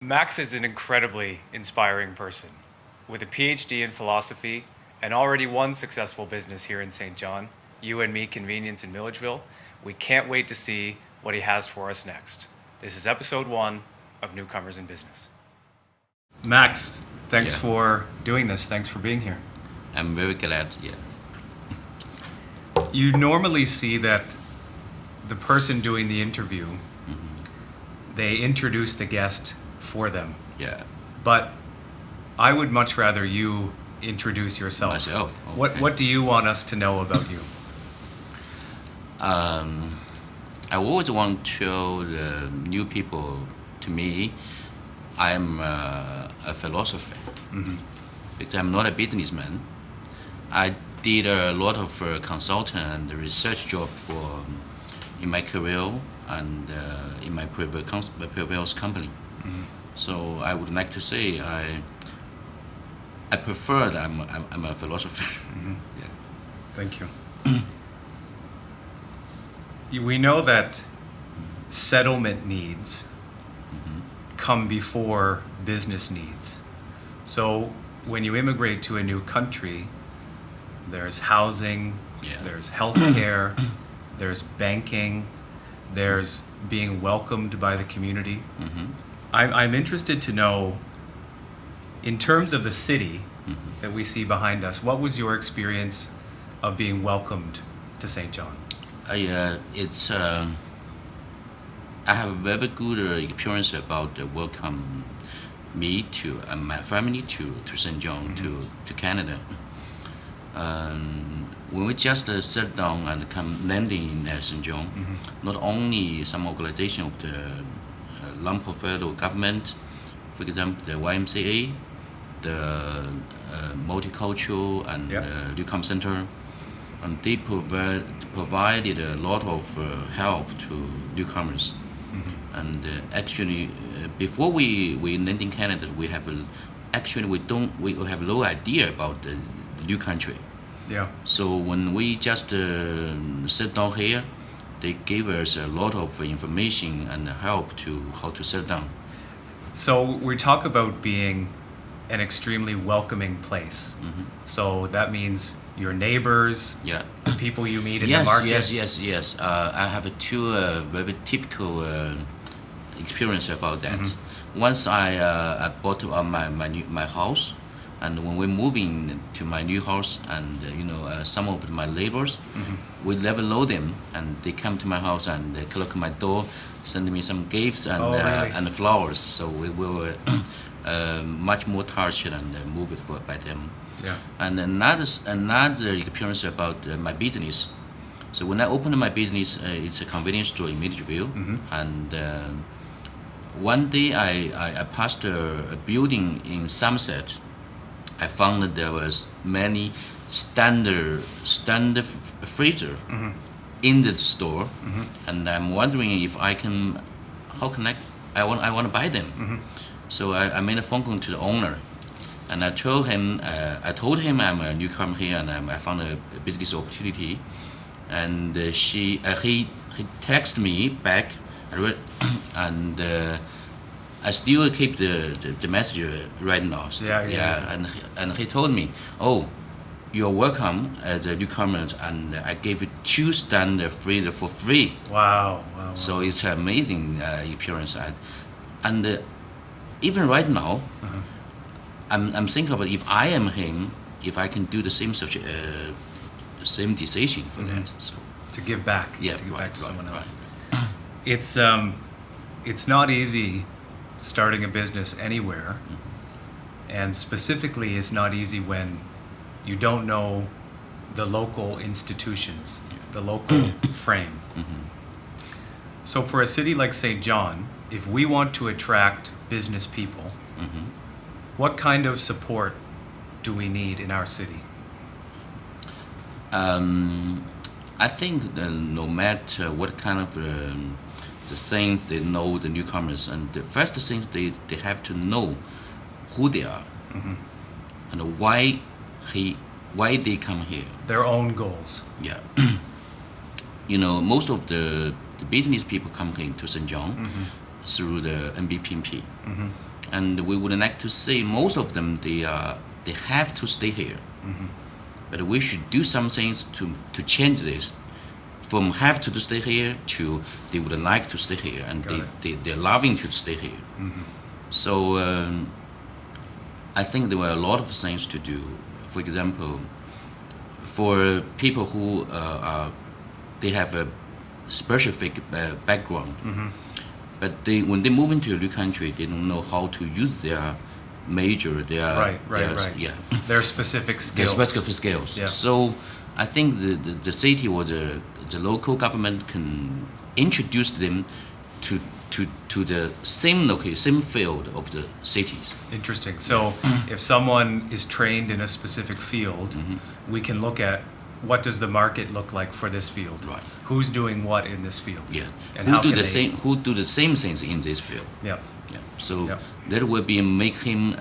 Max is an incredibly inspiring person. With a PhD in philosophy and already one successful business here in St. John, You and Me Convenience in Milledgeville, we can't wait to see what he has for us next. This is episode 1 of Newcomers in Business. Max, thanks for doing this. Thanks for being here. I'm very glad, You normally see that the person doing the interview, they introduce the guest for them. But I would much rather you introduce yourself. Myself. Okay. What do you want us to know about you? I always want to show the new people to me I'm a philosopher. Because I'm not a businessman. I did a lot of consultant and research job in my career and in my previous company. So I would like to say I prefer that I'm a philosopher. Thank you. We know that settlement needs come before business needs. So when you immigrate to a new country, there's housing, there's healthcare, there's banking, there's being welcomed by the community. I'm interested to know, in terms of the city that we see behind us, what was your experience of being welcomed to St. John? I have a very good experience about welcome me to my family to St. John, to Canada. When we just sat down and come landing in St. John, not only some organization of the Lampo federal government, for example, the YMCA, the Multicultural and Newcomers Center, and they provided a lot of help to newcomers. And actually, before we land in Canada, we have no idea about the new country. So when we just sit down here, they gave us a lot of information and help to how to sit down. So we talk about being an extremely welcoming place. So that means your neighbors, the people you meet in the market. Yes. I have two very typical experience about that. Once I bought my house, and when we're moving to my new house, and some of my neighbors, we never know them, and they come to my house and they knock my door, send me some gifts and and flowers. So we were much more touched and moved by them. And another experience about my business. So when I opened my business, it's a convenience store in Milledgeville, and one day I passed a building in Somerset. I found that there was many standard freezer in the store, and I'm wondering if I want to buy them. So I made a phone call to the owner, and I told him I'm a newcomer here and I found a business opportunity, and he texted me back, and I still keep the message right now. And he told me, "Oh, you're welcome as a newcomer, and I gave you 2 standard freezer for free." Wow. So it's an amazing experience, and even right now, I'm thinking about if I am him, if I can do the same decision for that. So to give back, to someone else. It's not easy starting a business anywhere, and specifically it's not easy when you don't know the local institutions, the local frame. So for a city like St. John, if we want to attract business people, what kind of support do we need in our city? I think that no matter what kind of the things they know, the newcomers, and the first things they have to know who they are and why they come here. Their own goals. Most of the business people come here to St. John through the NBPMP. and we would like to see most of them they have to stay here. But we should do some things to change this, from have to stay here to they would like to stay here, and they're loving to stay here. So I think there were a lot of things to do. For example, for people who they have a specific background, but when they move into a new country, they don't know how to use their major, their their specific skills. Their specific skills. Yeah. So I think the city or the local government can introduce them to the same location, same field of the cities. Interesting. So if someone is trained in a specific field, we can look at what does the market look like for this field? Right. Who's doing what in this field? Yeah. And Who do the same things in this field? Yeah. Yeah. So that will be make him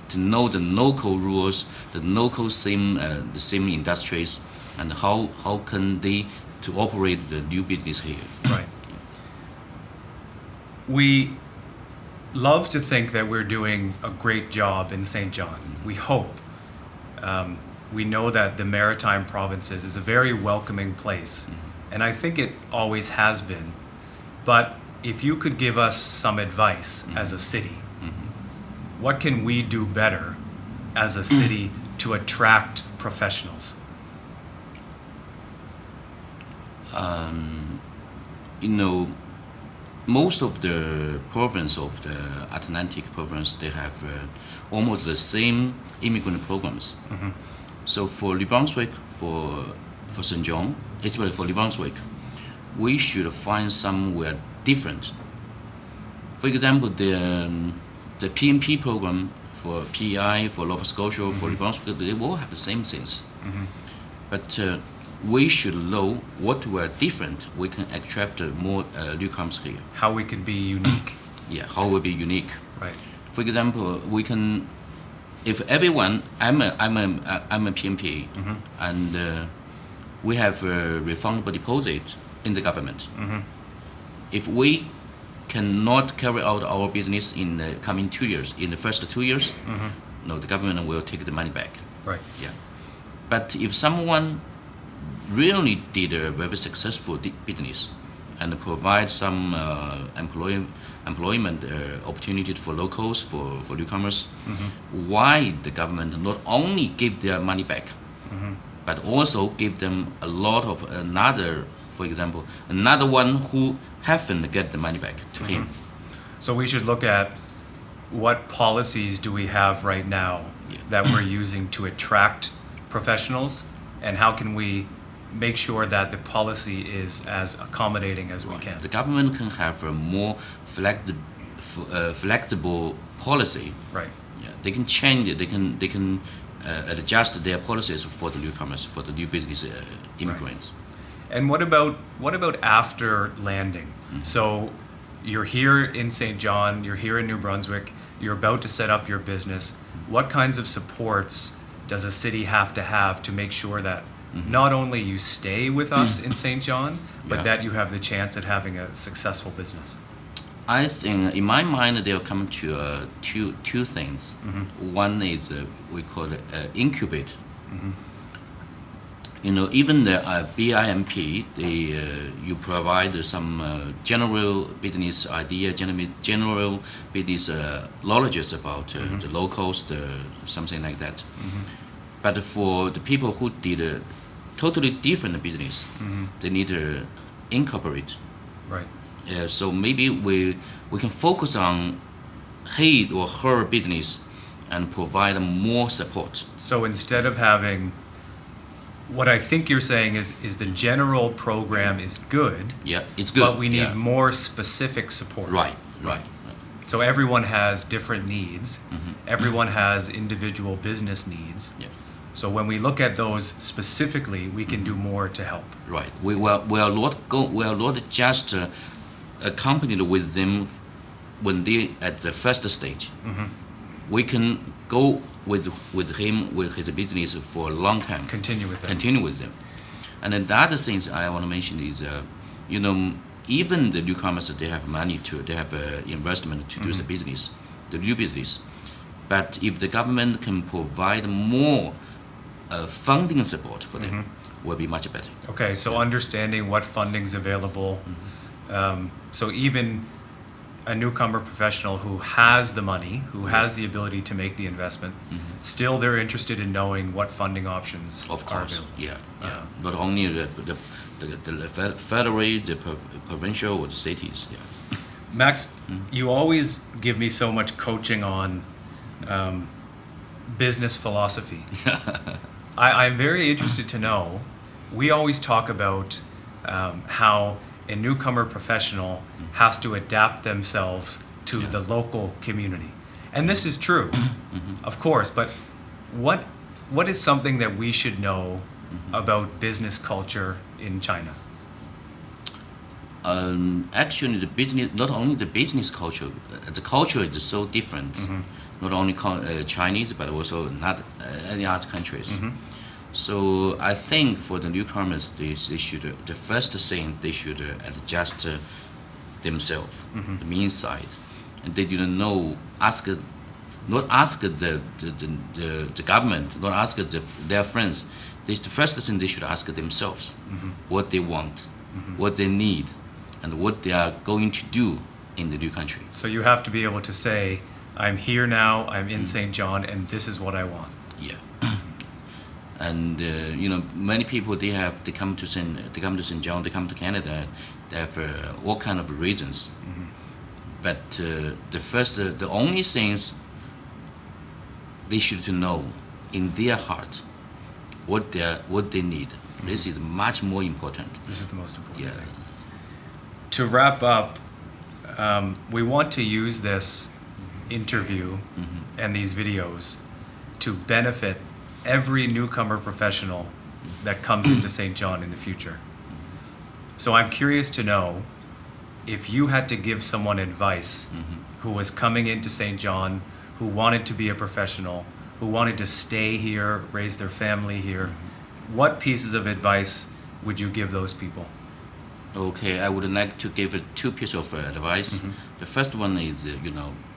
to know the local rules, the local the same industries, and how can they to operate the new business here. Right. We love to think that we're doing a great job in St. John. We hope. We know that the Maritime Provinces is a very welcoming place, and I think it always has been. But if you could give us some advice as a city, what can we do better as a city to attract professionals? Most of the province of the Atlantic province, they have almost the same immigrant programs. So for New Brunswick, for St. John, especially for New Brunswick, we should find somewhere different. For example, the PMP program for PEI, for Nova Scotia, for New Brunswick, they all have the same things. But we should know what were different. We can attract more newcomers here. How we can be unique. Yeah, how will be unique. Right. For example, we can, if everyone, I'm a PMP, and we have a refundable deposit in the government. If we cannot carry out our business in the coming 2 years, in the first 2 years, no, the government will take the money back. Right. Yeah. But if someone really did a very successful business and provide some employment opportunity for locals, for newcomers, why the government not only give their money back, but also give them a lot of another, for example, another one who haven't get the money back to him. So we should look at what policies do we have right now that we're using to attract professionals, and how can we make sure that the policy is as accommodating as we can. The government can have a more flexible policy. Right. Yeah, they can change it. They can adjust their policies for the newcomers, for the new business immigrants. Right. And what about after landing? So you're here in St. John, you're here in New Brunswick, you're about to set up your business. What kinds of supports does a city have to make sure that not only you stay with us in St. John, but that you have the chance at having a successful business? I think, in my mind, they'll come to two things. One is we call it incubate. Even the BIMP, you provide some general business idea, general business knowledge about the locals, something like that. But for the people who did a totally different business, they need to incorporate. Right. So maybe we can focus on his or her business and provide more support. So instead of having, what I think you're saying is the general program is good. Yeah, it's good. But we need more specific support. Right. So everyone has different needs. Everyone has individual business needs. Yeah. So when we look at those specifically, we can do more to help. Right. We are not just accompanied with them when they at the first stage. We can go with him with his business for a long time. Continue with them. And then the other things I want to mention is, even the newcomers, they have money they have investment to do the business, the new business. But if the government can provide more funding support for them, will be much better. Okay, so understanding what funding's available. So even a newcomer professional who has the money, who has the ability to make the investment, still they're interested in knowing what funding options Of are course, available. yeah. Not only the federal, the provincial, or the cities. Yeah. Max, you always give me so much coaching on business philosophy. I'm very interested to know, we always talk about how a newcomer professional has to adapt themselves to the local community. And this is true, of course, but what is something that we should know about business culture in China? Actually, the business, not only the business culture, the culture is so different. Not only Chinese, but also not any other countries. So I think for the newcomers, they should, the first thing they should adjust themselves, the mean side, and they didn't know not ask the government, not ask their friends. The first thing they should ask themselves, what they want, what they need, and what they are going to do in the new country. So you have to be able to say, I'm here now, I'm in St. John, and this is what I want. Yeah. And many people they come to St. John, they come to Canada, they have all kind of reasons. But the only things they should to know in their heart what they need. This is much more important. This is the most important Yeah. thing. To wrap up, we want to use this interview and these videos to benefit every newcomer professional that comes into St. John in the future. So I'm curious to know if you had to give someone advice who was coming into St. John, who wanted to be a professional, who wanted to stay here, raise their family here, what pieces of advice would you give those people? Okay, I would like to give two pieces of advice. The first one is,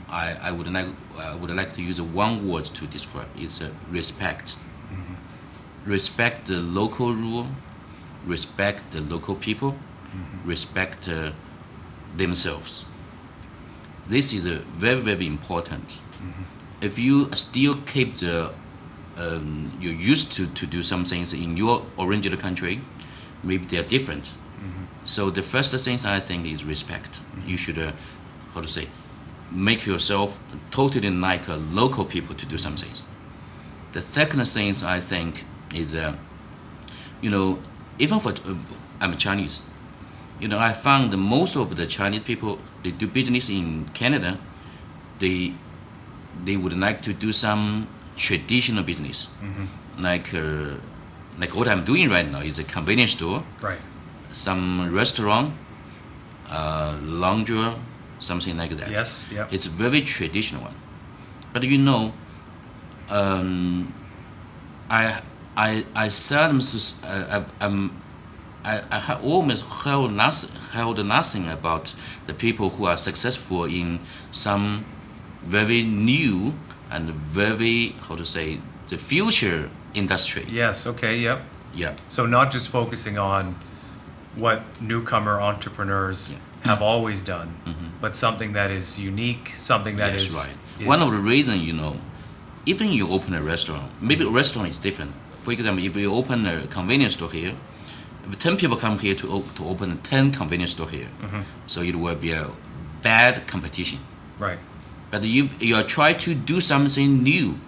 I would like to use one word to describe. It's respect. Respect the local rule, respect the local people, respect themselves. This is very, very important. If you still keep you're used to do some things in your original country, maybe they are different. So the first thing I think is respect. You should, make yourself totally like local people to do some things. The second thing I think is, even for I'm Chinese, I found that most of the Chinese people they do business in Canada, they would like to do some traditional business, like what I'm doing right now is a convenience store, Right. some restaurant, laundry, something like that. Yes, yeah. It's a very traditional one. But I seldom I almost held nothing about the people who are successful in some very new and very the future industry. Yes, okay, yep. Yeah. So not just focusing on what newcomer entrepreneurs have always done, but something that is unique, something that That's is right. is- One of the reasons, even you open a restaurant, maybe a restaurant is different. For example, if you open a convenience store here, if 10 people come here to open 10 convenience store here, so it will be a bad competition. Right. But if you are trying to do something new,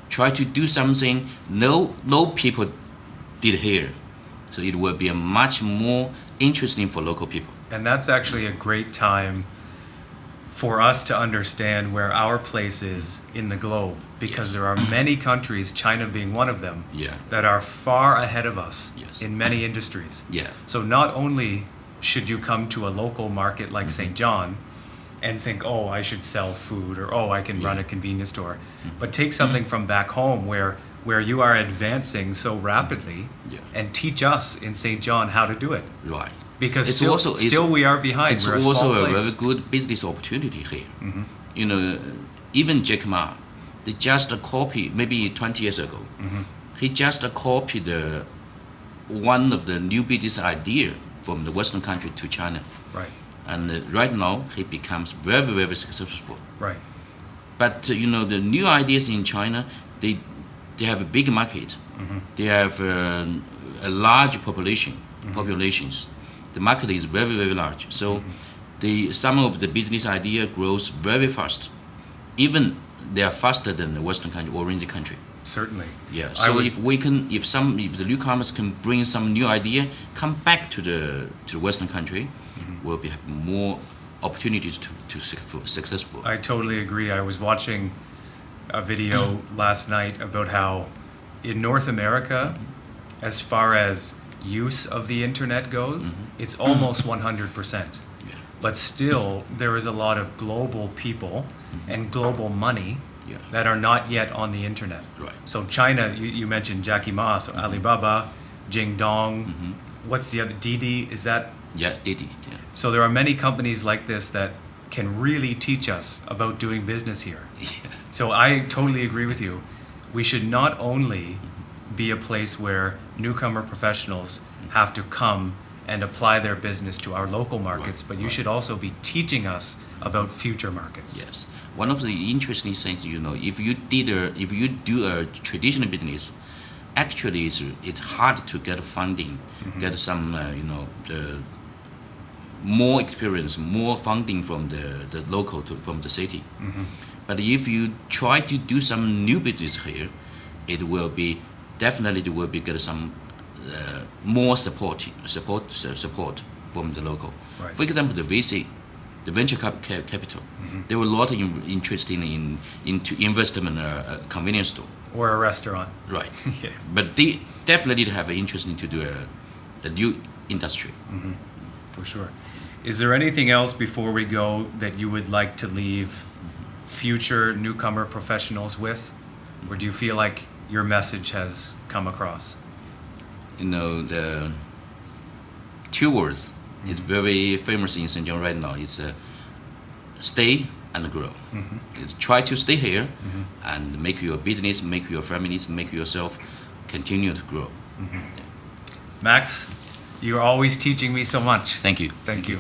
try to do something no people did here, so it will be a much more interesting for local people. And that's actually a great time for us to understand where our place is in the globe, because Yes. there are many countries, China being one of them, Yeah. that are far ahead of us Yes. in many industries. Yeah. So not only should you come to a local market like St. John and think, oh, I should sell food, or oh, I can run a convenience store, but take something from back home where you are advancing so rapidly and teach us in St. John how to do it. Right. Because It's still, also- still we are behind. It's We're a also small a place. very good business opportunity here. even Jack Ma, they just copy maybe 20 years ago. He just copied one of the new business idea from the Western country to China, Right. and right now he becomes very very successful. Right. But the new ideas in China, they have a big market. They have a large populations. The market is very very large. So some of the business idea grows very fast. Even they are faster than the Western country or in the country. Certainly. Yeah. So if the newcomers can bring some new idea, come back to the Western country, we'll have more opportunities to successful. I totally agree. I was watching a video last night about how in North America, as far as use of the internet goes, it's almost 100%. Yeah. But still, there is a lot of global people and global money Yeah. that are not yet on the internet. Right. So China, you mentioned Jackie Ma, so Alibaba, Jingdong, what's the other, Didi, is that? Yeah, Didi. Yeah. So there are many companies like this that can really teach us about doing business here. Yeah. So I totally agree with you. We should not only be a place where newcomer professionals have to come and apply their business to our local markets, but you should also be teaching us about future markets. Yes. One of the interesting things, if you do a traditional business, actually it's hard to get funding, get some the more experience, more funding from the local from the city. But if you try to do some new business here, it will be definitely get some more support from the local. Right. For example, the VC, the venture capital, they were a lot interested into investment convenience store. Or a restaurant. Right. Yeah. But they definitely have an interest to do a new industry. For sure. Is there anything else before we go that you would like to leave future newcomer professionals with? Or do you feel like your message has come across? The two words is very famous in Shenzhen right now. It's stay and grow. It's try to stay here and make your business, make your families, make yourself continue to grow. Max, you're always teaching me so much. Thank you. Thank you.